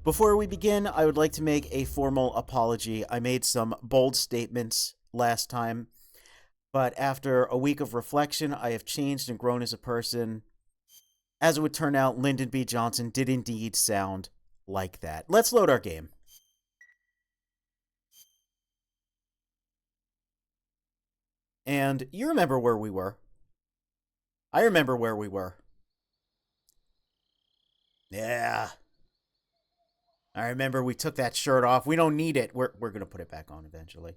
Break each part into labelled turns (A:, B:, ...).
A: Before we begin, I would like to make a formal apology. I made some bold statements last time, but after a week of reflection, I have changed and grown as a person. As it would turn out, Lyndon B. Johnson did indeed sound like that. Let's load our game. And you remember where we were. I remember where we were. Yeah. I remember we took that shirt off. We don't need it. We're going to put it back on eventually.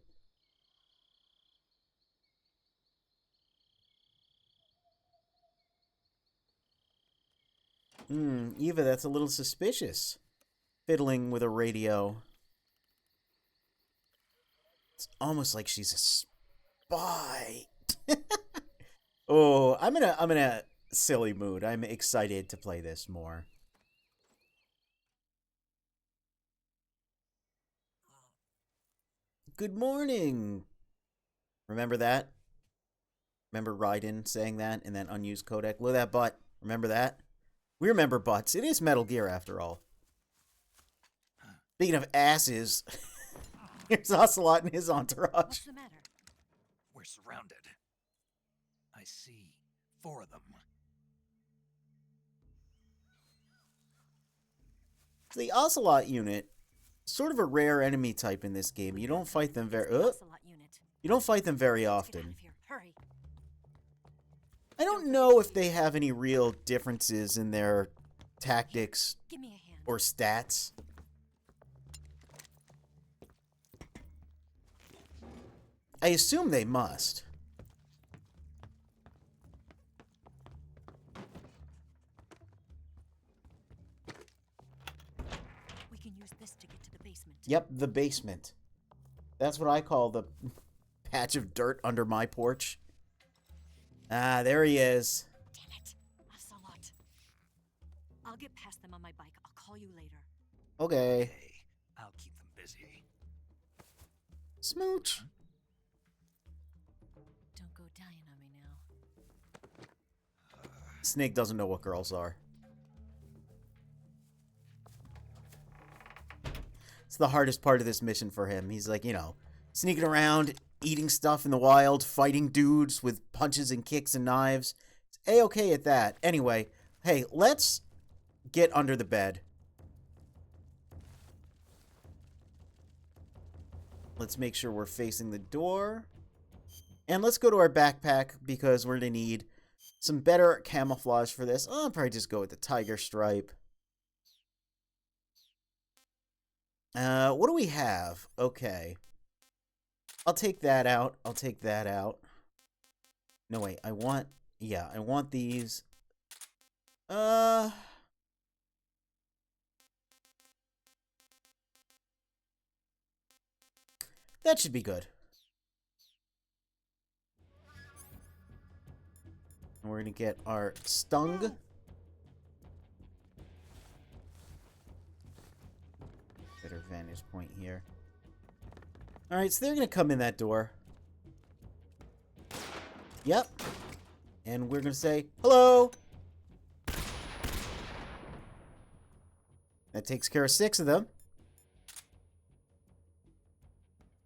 A: Eva, that's a little suspicious. Fiddling with a radio. It's almost like she's a spy. Oh, I'm in a silly mood. I'm excited to play this more. Good morning. Remember that? Remember Raiden saying that in that unused codec? Look at that butt. Remember that? We remember butts. It is Metal Gear after all. Speaking of asses, here's Ocelot and his entourage.
B: What's the matter?
C: We're surrounded. I see 4 of them.
A: The Ocelot unit, sort of a rare enemy type in this game. You don't fight them very. You don't fight them very often.
B: Hurry.
A: I don't know if they have any real differences in their tactics
B: Give me a hand.
A: or stats. I assume they must.
B: We can use this to get to the basement.
A: Yep, the basement. That's what I call the patch of dirt under my porch. Ah, there he is.
B: Damn it. Ocelot. I'll get past them on my bike. I'll call you later.
A: Okay.
C: Hey, I'll keep them busy.
A: Smooch.
B: Don't go dying on me now.
A: Snake doesn't know what girls are. It's the hardest part of this mission for him. He's like, sneaking around, eating stuff in the wild, fighting dudes with punches and kicks and knives. It's A-okay at that. Anyway, hey, let's get under the bed. Let's make sure we're facing the door. And let's go to our backpack because we're going to need some better camouflage for this. I'll probably just go with the tiger stripe. What do we have? Okay. I'll take that out. I'll take that out. No, wait. I want these. That should be good. And we're going to get our stung. Better vantage point here. Alright, so they're going to come in that door. Yep. And we're going to say, hello! That takes care of 6 of them.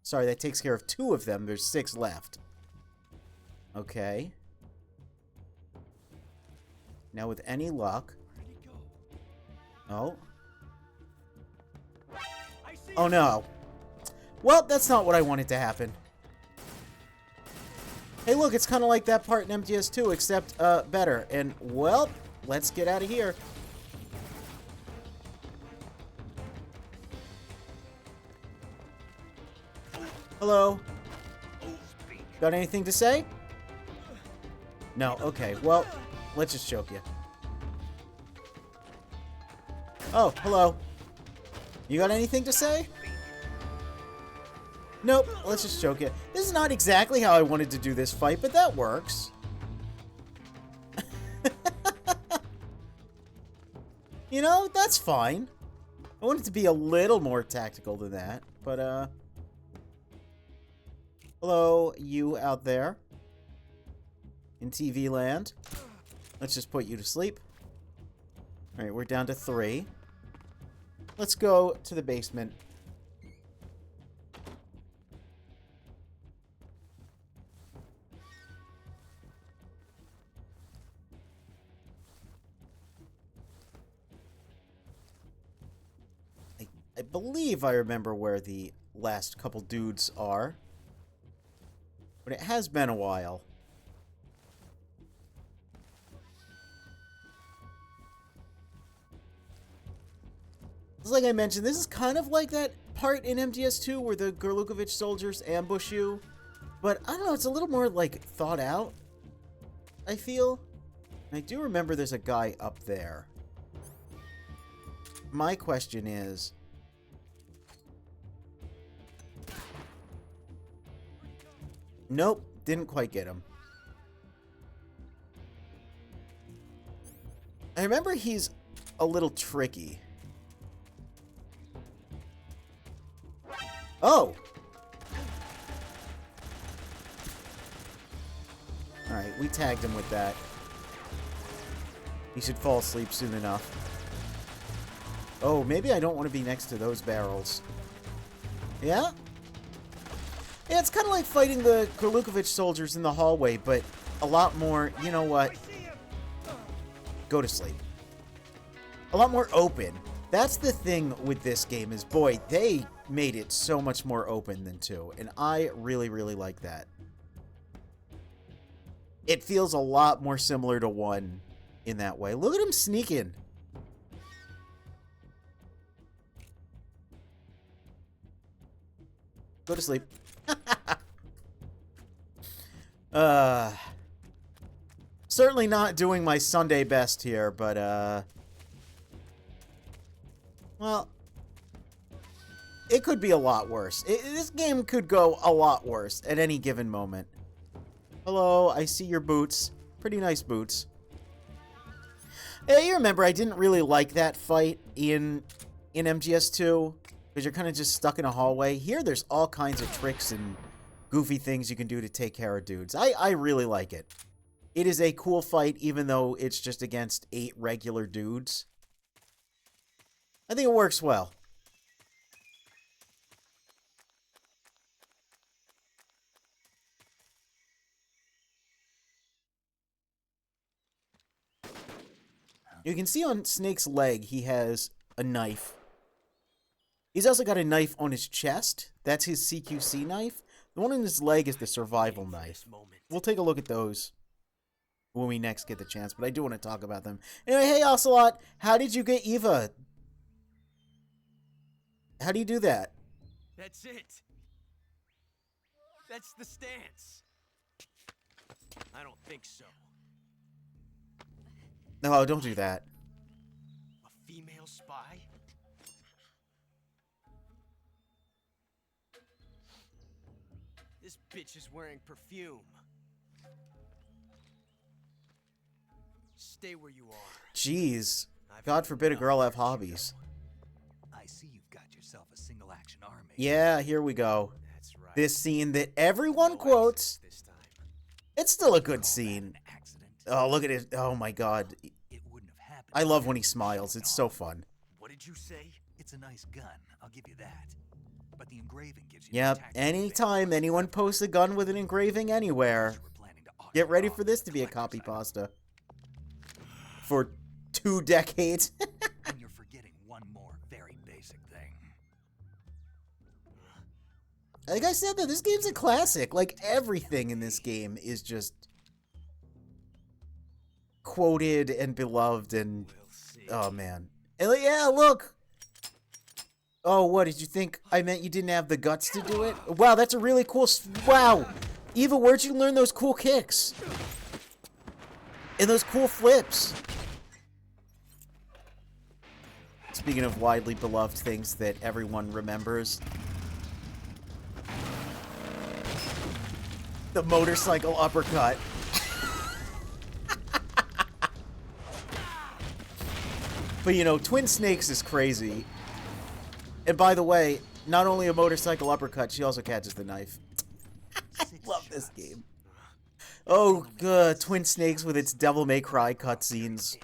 A: Sorry, that takes care of 2 of them. There's 6 left. Okay. Now with any luck... Oh. Oh no. Well, that's not what I wanted to happen. Hey look, it's kind of like that part in MGS2, except better. And, well, let's get out of here. Hello? Got anything to say? No, okay, well, let's just choke you. Oh, hello. You got anything to say? Nope, let's just choke you. This is not exactly how I wanted to do this fight, but that works. That's fine. I want it to be a little more tactical than that, but, hello, you out there in TV land. Let's just put you to sleep. Alright, we're down to 3. Let's go to the basement. I believe I remember where the last couple dudes are. But it has been a while. Just like I mentioned, this is kind of like that part in MGS2 where the Gorlukovich soldiers ambush you. But I don't know, it's a little more, like, thought out, I feel. And I do remember there's a guy up there. My question is... Nope, didn't quite get him. I remember he's a little tricky. Oh! Alright, we tagged him with that. He should fall asleep soon enough. Oh, maybe I don't want to be next to those barrels. Yeah? Yeah, it's kind of like fighting the Gorlukovich soldiers in the hallway, but a lot more, you know what? Go to sleep. A lot more open. That's the thing with this game is, boy, they made it so much more open than 2, and I really, really like that. It feels a lot more similar to 1 in that way. Look at him sneaking. Go to sleep. Certainly not doing my Sunday best here, but, well, it could be a lot worse. This game could go a lot worse at any given moment. Hello, I see your boots. Pretty nice boots. Yeah, you remember I didn't really like that fight in MGS2, because you're kind of just stuck in a hallway. Here, there's all kinds of tricks and goofy things you can do to take care of dudes. I really like it. It is a cool fight, even though it's just against 8 regular dudes. I think it works well. You can see on Snake's leg, he has a knife. He's also got a knife on his chest. That's his CQC knife. The one on his leg is the survival knife. We'll take a look at those when we next get the chance, but I do want to talk about them. Anyway, hey, Ocelot, how did you get Eva? How do you do that?
D: That's it. That's the stance. I don't think so.
A: No, don't do that.
D: A female spy? This bitch is wearing perfume. Stay where you are.
A: Jeez. God forbid a girl have hobbies.
C: I see you've got yourself a single-action army.
A: Yeah, here we go.
D: That's right.
A: This scene that everyone quotes.
D: This time.
A: It's still a good scene.
C: An accident.
A: Oh, look at it. Oh, my God.
C: It wouldn't have happened.
A: I love when he smiles. It's so fun.
D: What did you say?
C: It's a nice gun, I'll give you that. But the engraving gives you
A: Yep,
C: the tactical
A: anytime
C: advantage.
A: anyone posts a gun with an engraving anywhere,
C: You were planning to auction
A: get ready
C: it
A: for
C: off
A: this
C: as
A: to be a
C: collector's
A: copy
C: item.
A: pasta. For 2 decades.
C: And you're forgetting one more very basic thing.
A: Like I said, though, this game's a classic. Like, everything in this game is just quoted and beloved and...
D: We'll see.
A: Oh, man. And, like, yeah, look! Oh, what, did you think I meant you didn't have the guts to do it? Wow, that's a really cool... Wow! Eva, where'd you learn those cool kicks? And those cool flips? Speaking of widely beloved things that everyone remembers. The motorcycle uppercut. But you know, Twin Snakes is crazy. And by the way, not only a motorcycle uppercut, she also catches the knife. I love this game. Oh, good. Twin Snakes with its Devil May Cry cutscenes.
C: 8.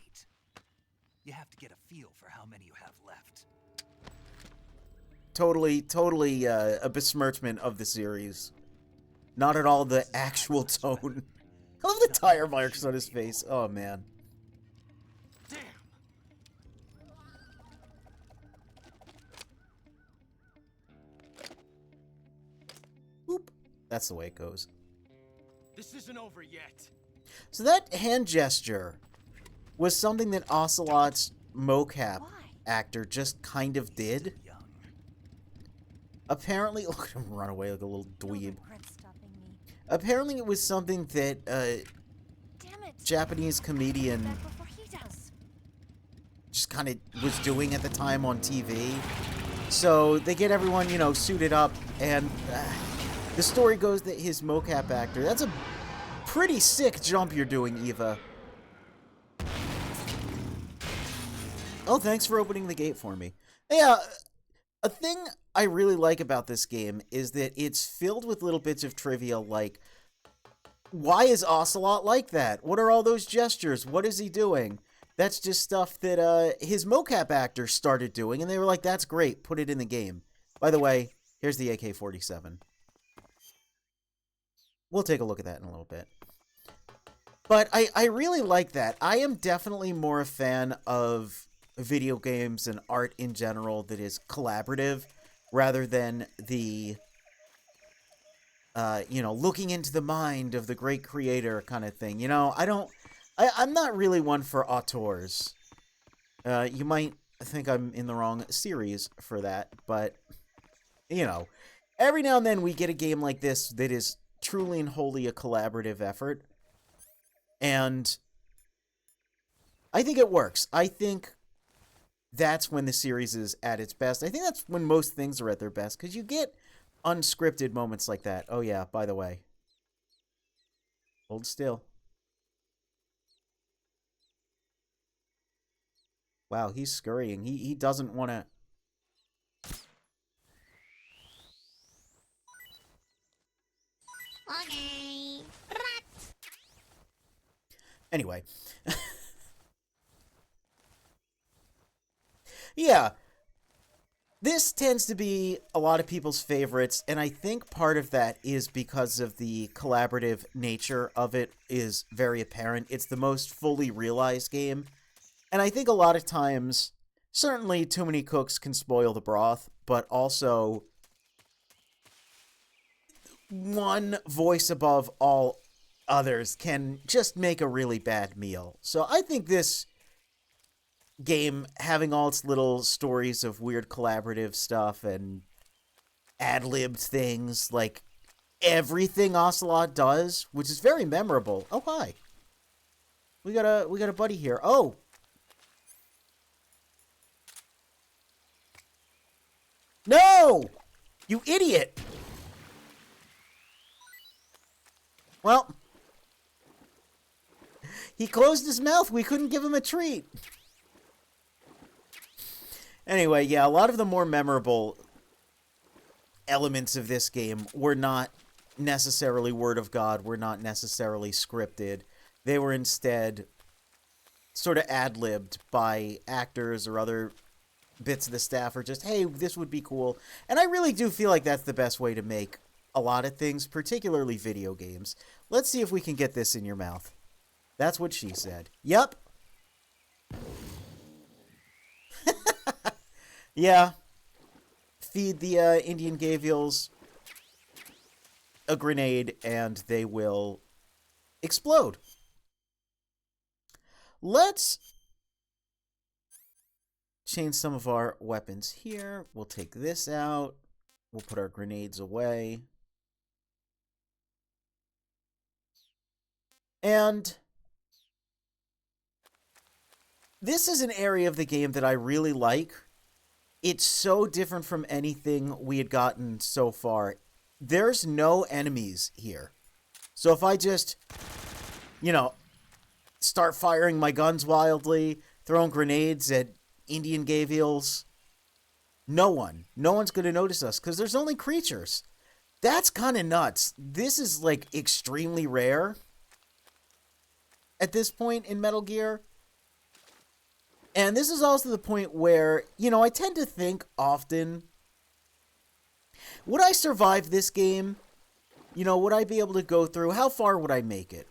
C: You have to get a feel for how many you have left.
A: totally a besmirchment of the series. Not at all the actual tone. I love the tire marks on his face. Oh, man.
D: Damn.
A: Boop. That's the way it goes.
D: This isn't over yet.
A: So that hand gesture was something that Ocelot's mocap
B: Why?
A: actor just kind of did.
C: Young.
A: Apparently, look at him run away like a little
B: No
A: dweeb.
B: regrets stopping me.
A: Apparently, it was something that
B: Damn it.
A: Japanese comedian
B: Back before he does.
A: just kind of was doing at the time on TV. So they get everyone, you know, suited up, and the story goes that his mocap actor, that's a pretty sick jump you're doing, Eva. Oh, thanks for opening the gate for me. Yeah, a thing I really like about this game is that it's filled with little bits of trivia like, why is Ocelot like that? What are all those gestures? What is he doing? That's just stuff that his mocap actor started doing, and they were like, that's great, put it in the game. By the way, here's the AK-47. We'll take a look at that in a little bit. But I really like that. I am definitely more a fan of video games and art in general that is collaborative rather than the, you know, looking into the mind of the great creator kind of thing. You know, I'm not really one for auteurs. You might think I'm in the wrong series for that, but, you know, every now and then we get a game like this that is truly and wholly a collaborative effort. And I think it works. I think that's when the series is at its best. I think that's when most things are at their best, because you get unscripted moments like that. Oh yeah, by the way. Hold still. Wow, he's scurrying. He doesn't want to...
E: Okay.
A: Anyway. Yeah. This tends to be a lot of people's favorites, and I think part of that is because of the collaborative nature of it is very apparent. It's the most fully realized game. And I think a lot of times, certainly too many cooks can spoil the broth, but also one voice above all others can just make a really bad meal. So I think this game, having all its little stories of weird collaborative stuff and ad-libbed things, like everything Ocelot does, which is very memorable. Oh, hi. We got a buddy here. Oh. No! You idiot! Well, he closed his mouth. We couldn't give him a treat. Anyway, yeah, a lot of the more memorable elements of this game were not necessarily Word of God, were not necessarily scripted. They were instead sort of ad-libbed by actors or other bits of the staff, or just, hey, this would be cool. And I really do feel like that's the best way to make a lot of things, particularly video games. Let's see if we can get this in your mouth. That's what she said. Yup. Yeah. Feed the Indian Gavials a grenade and they will explode. Let's change some of our weapons here. We'll take this out. We'll put our grenades away. And this is an area of the game that I really like. It's so different from anything we had gotten so far. There's no enemies here. So if I just, you know, start firing my guns wildly, throwing grenades at Indian Gavials, no one's going to notice us because there's only creatures. That's kind of nuts. This is like extremely rare at this point in Metal Gear. And this is also the point where, you know, I tend to think often Would I survive this game? You know, would I be able to go through? How far would I make it?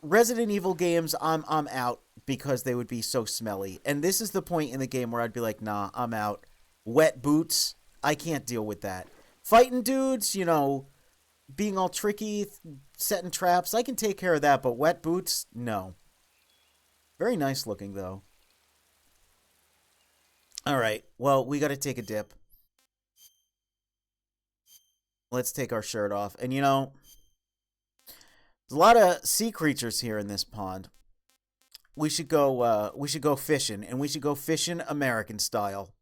A: Resident Evil games, I'm out because they would be so smelly. And this is the point in the game where I'd be like, nah, I'm out. Wet boots, I can't deal with that. Fighting dudes, you know, being all tricky, setting traps, I can take care of that, but wet boots, no. Very nice looking, though. Alright, well, we gotta take a dip. Let's take our shirt off. And, you know, there's a lot of sea creatures here in this pond. We should go fishing, and we should go fishing American style.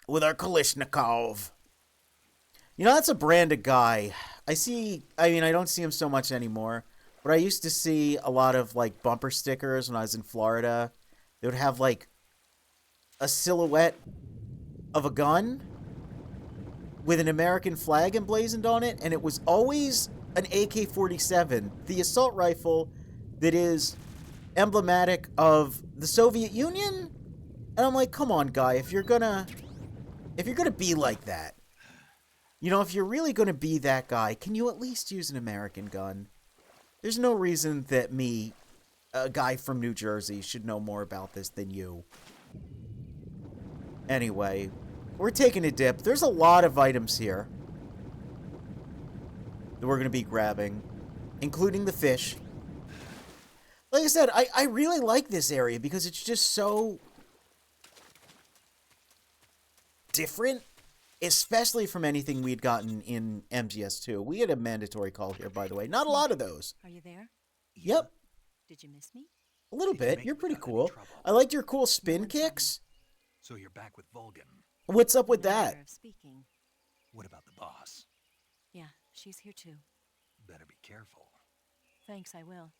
A: With our Kalashnikov. You know, that's a brand of guy. I don't see him so much anymore, but I used to see a lot of, like, bumper stickers when I was in Florida. They would have, like, a silhouette of a gun with an American flag emblazoned on it, and it was always an AK-47, the assault rifle that is emblematic of the Soviet Union. And I'm like, come on, guy, if you're gonna be like that, you know, if you're really gonna be that guy, can you at least use an American gun? There's no reason that me, a guy from New Jersey, should know more about this than you. Anyway, we're taking a dip. There's a lot of items here that we're going to be grabbing, including the fish. Like I said, I really like this area because it's just so different, especially from anything we'd gotten in MGS2. We had a mandatory call here, by the way. Not a lot of those.
B: Are you there?
A: Yep.
B: Did you miss me?
A: A little
C: Did you
A: bit.
C: make
A: You're
C: it
A: pretty
C: without any
A: cool.
C: trouble?
A: I liked your cool spin kicks.
C: So you're back with Vulcan.
A: What's up with
B: No
A: that?
B: matter of speaking.
C: What about the boss?
B: Yeah, she's here too.
C: Better be careful.
B: Thanks, I will.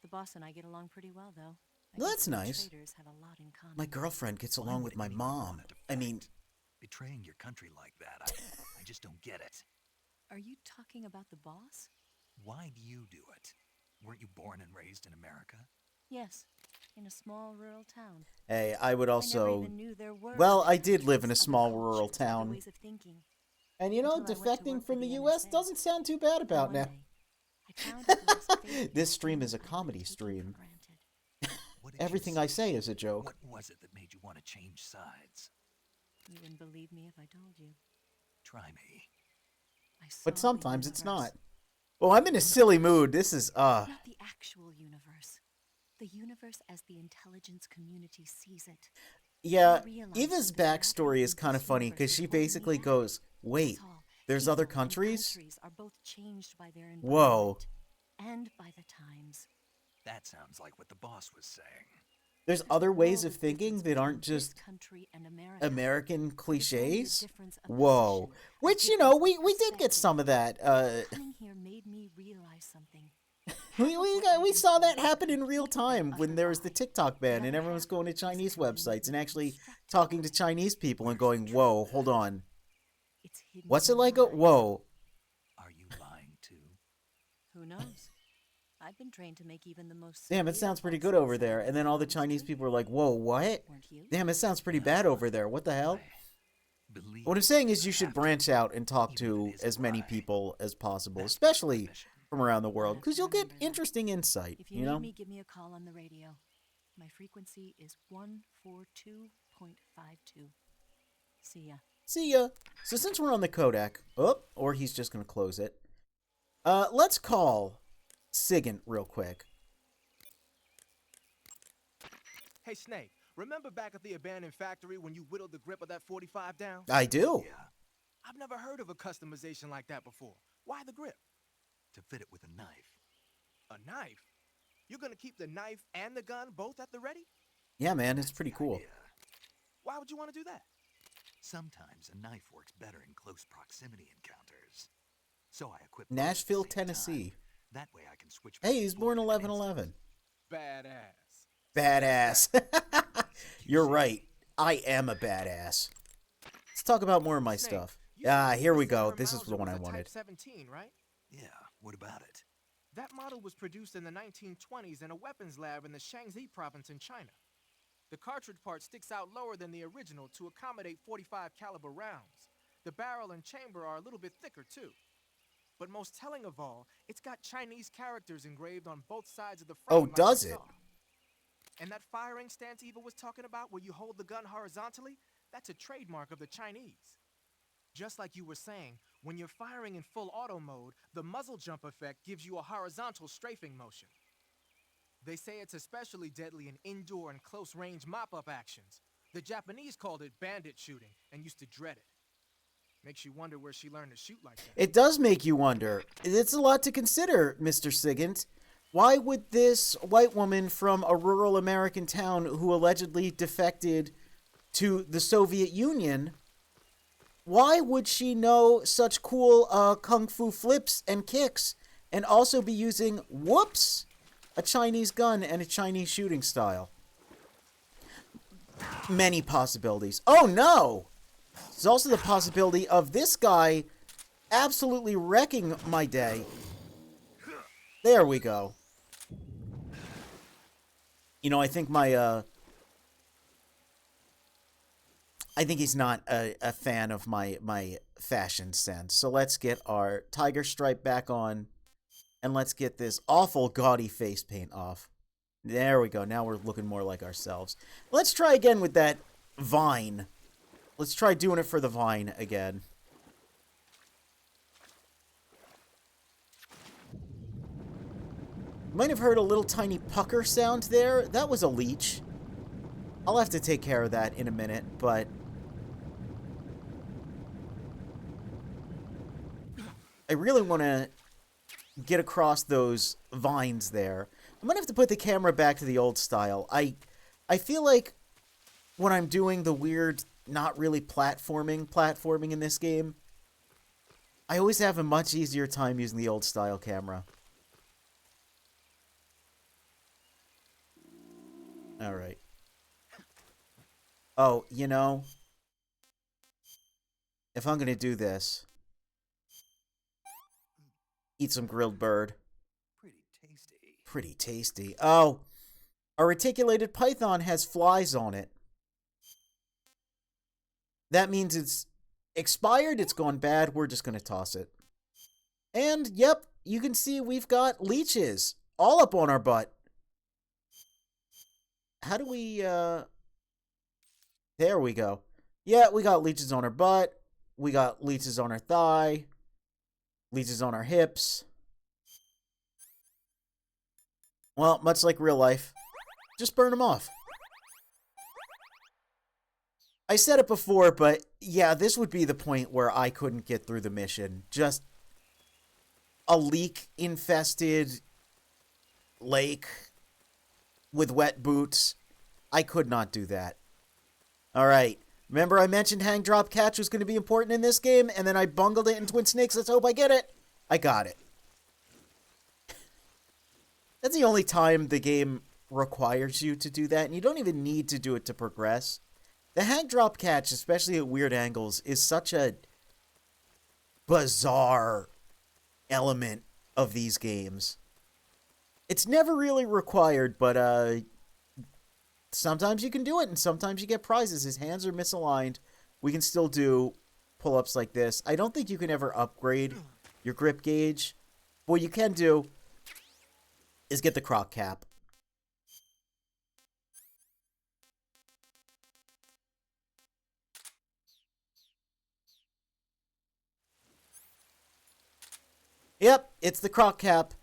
B: The boss and I get along pretty well, though. I
A: Well,
B: guess
A: that's
B: we
A: nice.
B: traders have a lot in common.
A: My girlfriend gets
C: Why
A: along
C: would
A: with my
C: anyone
A: mom.
C: wanna
A: I mean,
C: defect? Betraying your country like that, I just don't get it.
B: Are you talking about the boss?
C: Why do you do it? Weren't you born and raised in America?
B: Yes, in a small rural town.
A: hey, I would
B: I never
A: also...
B: even knew there were
A: Well,
B: other
A: I did live in a
B: countries,
A: small
B: other
A: rural
B: cultures, other
A: town.
B: ways of thinking.
A: And you know,
B: Until I went to
A: defecting
B: work
A: from
B: for
A: the
B: the
A: US
B: NSA.
A: doesn't sound too bad
B: And
A: about
B: one
A: now.
B: day, I found out there was faith
A: This
B: in
A: stream is a
B: things I'd been
A: comedy
B: taking for
A: stream.
B: granted.
C: What did you
A: Everything
C: see?
A: I say is a joke.
C: What was it that made you want to change sides?
B: You wouldn't believe me if I told you.
C: Try me.
B: I saw
A: But
B: the
A: sometimes it's
B: universe.
A: not. Well, I'm in a silly mood. This is,
B: Not the actual universe. The universe as the intelligence community sees it.
A: Yeah,
B: I realized
A: Eva's
B: that the matter
A: backstory is
B: in
A: kind of
B: this
A: funny
B: universe
A: because
B: was
A: she
B: holding me
A: basically
B: back.
A: goes,
B: That's
A: wait,
B: all.
A: there's
B: People
A: other
B: and
A: countries?
B: are both changed by their
A: Whoa.
B: environment and by the times.
C: That sounds like what the boss was saying.
A: There's
B: There's
A: other
B: a
A: ways
B: world
A: of
B: of
A: thinking
B: difference
A: that aren't
B: between this
A: just
B: country and America.
A: American
B: But it's only a
A: cliches?
B: difference of
A: Whoa.
B: position, a
A: Which, you
B: difference
A: know,
B: of
A: we did get
B: perspective.
A: some of that.
B: Coming here made me realize something.
A: We saw that happen in real time when there was the TikTok ban and everyone was going to Chinese websites and actually talking to Chinese people and going, whoa, hold on.
B: It's hidden
A: What's it
B: in
A: like?
B: lies.
A: Whoa.
C: Are you lying too?
B: Who knows? I've been trained to make even the most.
A: Damn, it
B: severe
A: sounds pretty
B: false
A: good over
B: sound
A: there. And then all the
B: sounds
A: Chinese
B: true.
A: people were like, whoa, what?
B: Weren't you?
A: Damn, it sounds pretty bad over there. What the hell?
C: I believe
A: What I'm saying is you
C: I
A: should
C: have to,
A: branch out and talk
C: even
A: to
C: if it is a
A: as many
C: lie.
A: people as possible,
C: That's my
A: especially
C: mission.
A: from around the world,
B: have
A: because
B: to
A: you'll get
B: remember that.
A: interesting insight,
B: If you
A: you
B: need
A: know?
B: me, give me a call on the radio. My frequency is 142.52. See ya.
A: See ya. So since we're on the Kodak, or he's just going to close it, let's call Sigint real quick.
E: Hey, Snake, remember back at the abandoned factory when you whittled the grip of that 45 down?
A: I do.
C: Yeah,
E: I've never heard of a customization like that before. Why the grip?
C: to fit it with a knife.
E: A knife? You're gonna keep the knife and the gun both at the ready?
A: Yeah, man, it's
C: That's
A: pretty
C: the
A: cool.
C: idea.
E: Why would you want to do that?
C: Sometimes a knife works better in close proximity encounters. So I equip both at the
A: Nashville,
C: same time.
A: Tennessee.
C: That way I can switch.
A: Hey, he's born
C: between
A: 11/11.
E: Badass.
A: Badass. You're right. I am a badass. Let's talk about more of my
E: Snake,
A: stuff.
E: you said
A: Ah,
E: that
A: here
E: the
A: we go.
E: Saber
A: This is
E: Mauser
A: the one
E: was
A: I
E: a
A: wanted.
E: Type 17, right?
C: Yeah, what about it?
E: That model was produced in the 1920s in a weapons lab in the Shaanxi province in China. The cartridge part sticks out lower than the original to accommodate 45 caliber rounds. The barrel and chamber are a little bit thicker, too. But most telling of all, it's got Chinese characters engraved on both sides of the frame.
A: Oh,
E: like
A: does
E: you
A: it?
E: saw. And that firing stance Eva was talking about, where you hold the gun horizontally, that's a trademark of the Chinese. Just like you were saying, when you're firing in full auto mode, the muzzle jump effect gives you a horizontal strafing motion. They say it's especially deadly in indoor and close-range mop-up actions. The Japanese called it bandit shooting and used to dread it. Makes you wonder where she learned to shoot like that.
A: It does make you wonder. It's a lot to consider, Mr. Sigint. Why would this white woman from a rural American town who allegedly defected to the Soviet Union, why would she know such cool kung fu flips and kicks and also be using, whoops, a Chinese gun and a Chinese shooting style? Many possibilities. Oh no! There's also the possibility of this guy absolutely wrecking my day. There we go. You know, I think I think he's not a fan of my fashion sense. So let's get our tiger stripe back on. And let's get this awful gaudy face paint off. There we go. Now we're looking more like ourselves. Let's try again with that vine. Let's try doing it for the vine again. Might have heard a little tiny pucker sound there. That was a leech. I'll have to take care of that in a minute, but I really want to get across those vines there. I'm going to have to put the camera back to the old style. I feel like when I'm doing the weird, not really platforming in this game, I always have a much easier time using the old style camera. Alright. Oh, you know, if I'm going to do this, eat some grilled bird.
C: Pretty tasty.
A: Pretty tasty. Oh, a reticulated python has flies on it. That means it's expired, it's gone bad, we're just going to toss it. And, yep, you can see we've got leeches all up on our butt. How do we, There we go. Yeah, we got leeches on our butt. We got leeches on our thigh. Leeches on our hips. Well, much like real life, just burn them off. I said it before, but yeah, this would be the point where I couldn't get through the mission. Just a leak-infested lake with wet boots. I could not do that. Alright. Remember I mentioned hang drop catch was going to be important in this game, and then I bungled it in Twin Snakes. Let's hope I get it. I got it. That's the only time the game requires you to do that, and you don't even need to do it to progress. The hang drop catch, especially at weird angles, is such a bizarre element of these games. It's never really required, but sometimes you can do it, and sometimes you get prizes. His hands are misaligned. We can still do pull-ups like this. I don't think you can ever upgrade your grip gauge. What you can do is get the croc cap. Yep, it's the croc cap.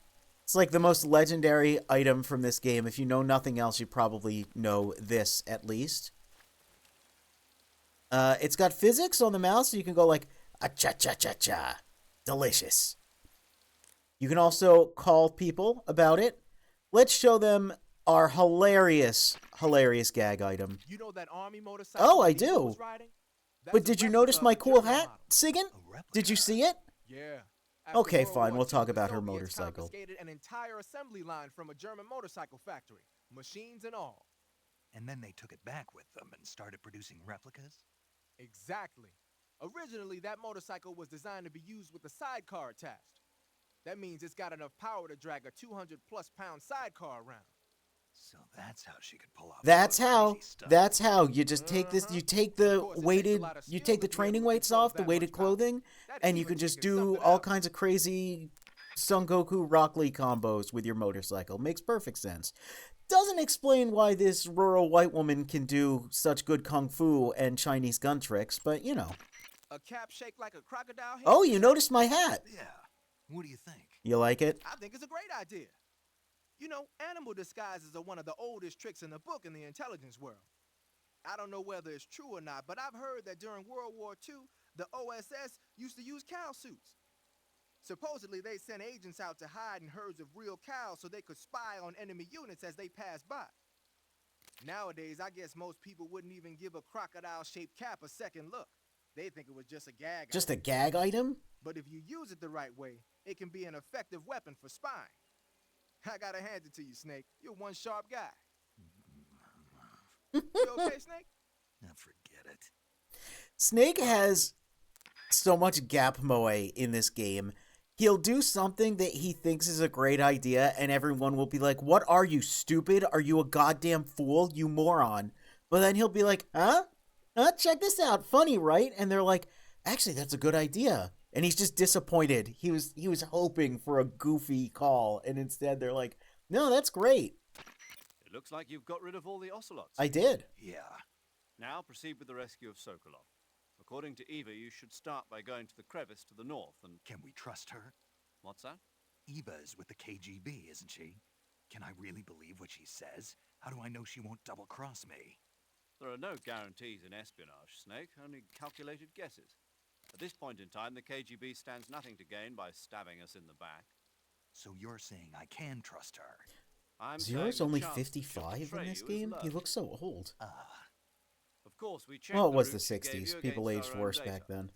A: It's like the most legendary item from this game. If you know nothing else, you probably know this at least. It's got physics on the mouse, so you can go like, ah-cha-cha-cha-cha. Delicious. You can also call people about it. Let's show them our hilarious gag item.
E: You know that army motorcycle?
A: Oh, I
E: Eva
A: do.
E: was riding? That's
A: But
E: a
A: did you
E: replica
A: notice
E: of
A: my
E: the
A: cool
E: German
A: hat,
E: model.
A: Sigan?
C: A replica.
A: Did you see it?
E: Yeah. After
A: Okay,
E: World
A: fine,
E: War
A: we'll
E: II,
A: talk
E: the
A: about her
E: Soviets
A: motorcycle.
E: confiscated an entire assembly line from a German motorcycle factory, machines and all.
C: And then they took it back with them and started producing replicas?
E: Exactly. Originally, that motorcycle was designed to be used with the sidecar attached. That means it's got enough power to drag a 200-plus pound sidecar around.
C: So that's how she could pull off.
A: That's
C: all that
A: how.
C: crazy stuff.
A: That's how. You just take this. You take
E: Of
A: the
E: course, it takes a
A: weighted.
E: lot of
A: You
E: skill
A: take the
E: to be able
A: training
E: to
A: weights
E: control
A: off the
E: that
A: weighted
E: much power.
A: clothing,
E: That
A: and you
E: Eva
A: can
E: chick
A: just
E: is
A: do
E: something
A: all
E: else.
A: kinds of crazy Son Goku Rock Lee combos with your motorcycle. Makes perfect sense. Doesn't explain why this rural white woman can do such good kung fu and Chinese gun tricks, but you know.
E: A cap shaped like a crocodile head?
A: Oh, you noticed my hat.
C: Yeah. What do you think?
A: You like it?
E: I think it's a great idea. You know, animal disguises are one of the oldest tricks in the book in the intelligence world. I don't know whether it's true or not, but I've heard that during World War II, the OSS used to use cow suits. Supposedly, they sent agents out to hide in herds of real cows so they could spy on enemy units as they passed by. Nowadays, I guess most people wouldn't even give a crocodile-shaped cap a second look. They think it was just a gag.
A: Just a
E: item.
A: gag item?
E: But if you use it the right way, it can be an effective weapon for spying. I gotta hand it to you, Snake. You're one sharp guy. You okay, Snake?
C: Now forget it.
A: Snake has so much gap moe in this game. He'll do something that he thinks is a great idea, and everyone will be like, "What are you, stupid? Are you a goddamn fool, you moron?" But then he'll be like, "Huh? Check this out. Funny, right?" And they're like, "Actually, that's a good idea." And he's just disappointed. He was hoping for a goofy call, and instead they're like, "No, that's great."
F: It looks like you've got rid of all the ocelots.
A: I did.
C: Yeah.
F: Now proceed with the rescue of Sokolov. According to Eva, you should start by going to the crevice to the north and...
C: Can we trust her?
F: What's that?
C: Eva is with the KGB, isn't she? Can I really believe what she says? How do I know she won't double-cross me?
F: There are no guarantees in espionage, Snake, only calculated guesses. At this point in time, the KGB stands nothing to gain by stabbing us in the back.
C: So you're saying I can trust her?
F: I'm
A: Zero's
F: saying the
A: only
F: chances she'll
A: 55 in
F: betray
A: this
F: you is
A: game? He
F: low.
A: looks so old.
F: Of course, we checked
A: Well, it
F: the
A: was the
F: route she gave
A: 60s.
F: you
A: People
F: against
A: aged
F: our own
A: worse
F: data.
A: back then.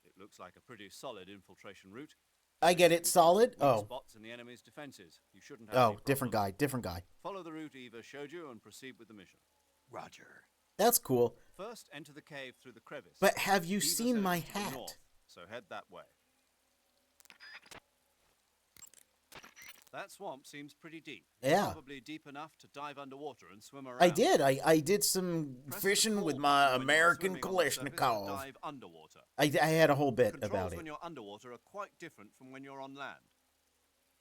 F: It looks like a pretty solid infiltration route.
A: I get it. Solid?
F: Weak
A: Oh.
F: spots in the enemy's defenses. You shouldn't have any
A: Oh, different
F: problems.
A: guy. Different guy.
F: Follow the route Eva showed you and proceed with the mission.
C: Roger.
A: That's cool.
F: First, enter the cave through the crevice.
A: But have you
F: Eva
A: seen
F: said
A: my
F: it's to the
A: hat?
F: north, so head that way. That swamp seems pretty deep.
A: Yeah.
F: Probably deep enough to dive underwater and swim around.
A: I did. I did some
F: Press the
A: fishing
F: call
A: with
F: button
A: my
F: when you're
A: American
F: swimming on the surface to
A: Kalashnikov.
F: Dive underwater.
A: I had a whole bit
F: Controls
A: about it.
F: when you're underwater are quite different from when you're on land.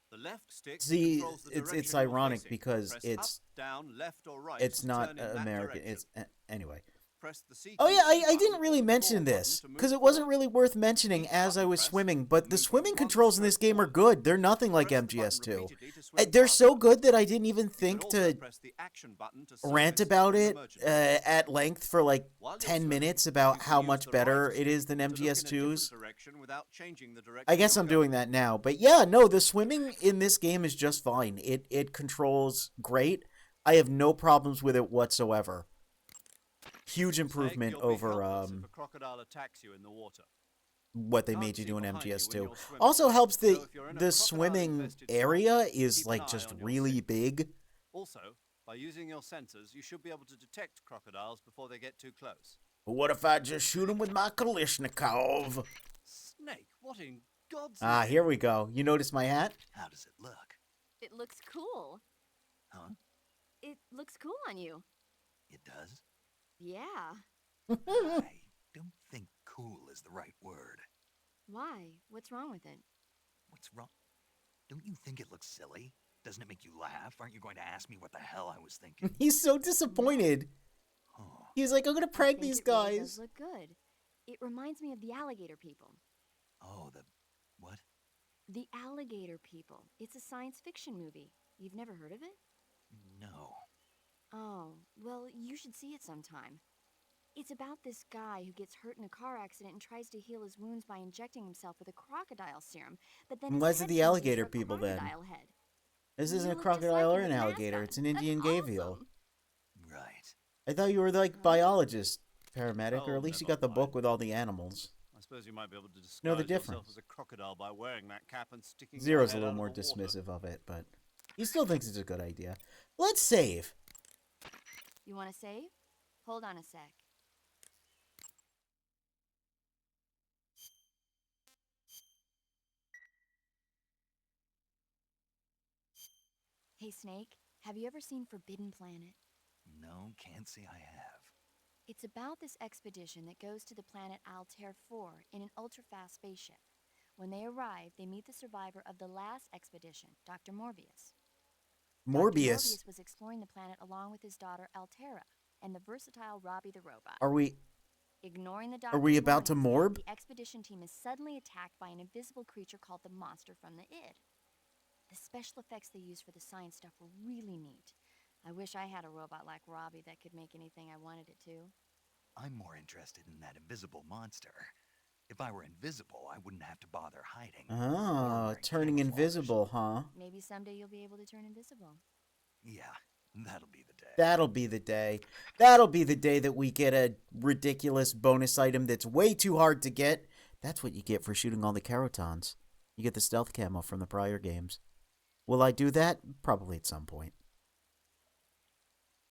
F: The left stick
A: See,
F: controls the
A: it's
F: direction you're
A: ironic
F: facing.
A: because
F: Press
A: it's
F: up, down, left or right.
A: it's
F: to
A: not
F: turn in that
A: American.
F: direction.
A: It's anyway.
F: Press the C
A: Oh
F: key
A: yeah, I
F: button
A: didn't
F: or
A: really
F: the
A: mention
F: call
A: this
F: button to
A: because
F: move
A: it wasn't
F: forward.
A: really worth mentioning
F: Each
A: as I
F: button
A: was
F: press
A: swimming.
F: to
A: But the
F: move
A: swimming
F: from one
A: controls in this
F: stroke
A: game are
F: forward.
A: good. They're nothing like
F: Press the button
A: MGS2.
F: repeatedly to swim
A: They're so
F: faster.
A: good that I didn't even
F: You can
A: think
F: also
A: to
F: press the action button to
A: rant
F: surface
A: about
F: in an
A: it
F: emergency.
A: at length for like
F: While you're
A: 10
F: swimming,
A: minutes
F: you
A: about
F: can
A: how
F: use
A: much
F: the
A: better
F: right
A: it is
F: stick
A: than
F: to look in a different
A: MGS2's.
F: direction without changing the direction
A: I guess
F: you're
A: I'm doing
F: going.
A: that now. But yeah, no, the swimming in this game is just fine. It controls great. I have no problems with it whatsoever. Huge
F: Snake,
A: improvement
F: you'll be
A: over
F: helpless if a crocodile attacks you in the water.
A: what they
F: Can't
A: made you
F: see
A: do in
F: behind you when
A: MGS2.
F: you're swimming.
A: Also helps
F: So
A: that
F: if you're in a
A: the swimming
F: crocodile-infested
A: area
F: swamp,
A: is
F: keep an
A: like
F: eye
A: just
F: on your
A: really
F: six.
A: big.
F: Also, by using your sensors, you should be able to detect crocodiles before they get too close.
A: But what if I just shoot him with my Kalashnikov?
F: Snake, what in God's
A: Ah,
F: name?
A: here we go. You notice my hat?
C: How does it look?
B: It looks cool.
C: Huh?
B: It looks cool on you.
C: It does?
B: Yeah.
C: I don't think cool is the right word.
B: Why? What's wrong with it?
C: What's wrong? Don't you think it looks silly? Doesn't it make you laugh? Aren't you going to ask me what the hell I was thinking?
A: He's so disappointed.
C: Oh,
A: He's like, I'm gonna
B: I
A: prank
B: think
A: these
B: it really
A: guys.
B: does look good. It reminds me of the alligator people.
C: oh, the what?
B: The Alligator People. It's a science fiction movie. You've never heard of it?
C: No.
B: Oh, well, you should see it sometime. It's about this guy who gets hurt in a car accident and tries to heal his wounds by injecting himself with a crocodile serum, but then his
A: Why is it
B: head
A: the
B: turns into
A: alligator
B: a
A: people then?
B: crocodile head.
A: This
B: You
A: isn't a
B: look just
A: crocodile
B: like
A: or
B: him
A: an
B: in the
A: alligator.
B: mascot.
A: It's an
B: That's
A: Indian gavial.
B: awesome.
C: Right.
A: I thought you were like biologist, paramedic, or
F: Oh,
A: at least you
F: never
A: got the book
F: mind.
A: with all the animals.
F: I suppose you might be able to disguise
A: Know the
F: yourself
A: difference.
F: as a crocodile by wearing that cap and sticking your
A: Zero's a
F: head
A: little
F: out
A: more
F: of the water.
A: dismissive of it, but he still thinks it's a good idea. Let's save.
B: You want to save? Hold on a sec. Hey, Snake. Have you ever seen Forbidden Planet?
C: No, can't say I have.
B: It's about this expedition that goes to the planet Altair 4 in an ultra-fast spaceship. When they arrive, they meet the survivor of the last expedition, Dr. Morbius. Dr.
A: Morbius.
B: Morbius was exploring the planet along with his daughter Altera and the versatile Robbie the robot.
A: Are we
B: Ignoring the
A: are
B: doctor's
A: we about to
B: warnings,
A: morb?
B: the expedition team is suddenly attacked by an invisible creature called the Monster from the Id. The special effects they used for the science stuff were really neat. I wish I had a robot like Robbie that could make anything I wanted it to.
C: I'm more interested in that invisible monster. If I were invisible, I wouldn't have to bother hiding. or
A: Oh,
C: wearing
A: turning
C: camouflage.
A: invisible, huh?
B: Maybe someday you'll be able to turn invisible.
C: Yeah, that'll be the day.
A: That'll be the day. That'll be the day that we get a ridiculous bonus item that's way too hard to get. That's what you get for shooting all the Carotons. You get the stealth camo from the prior games. Will I do that? Probably at some point.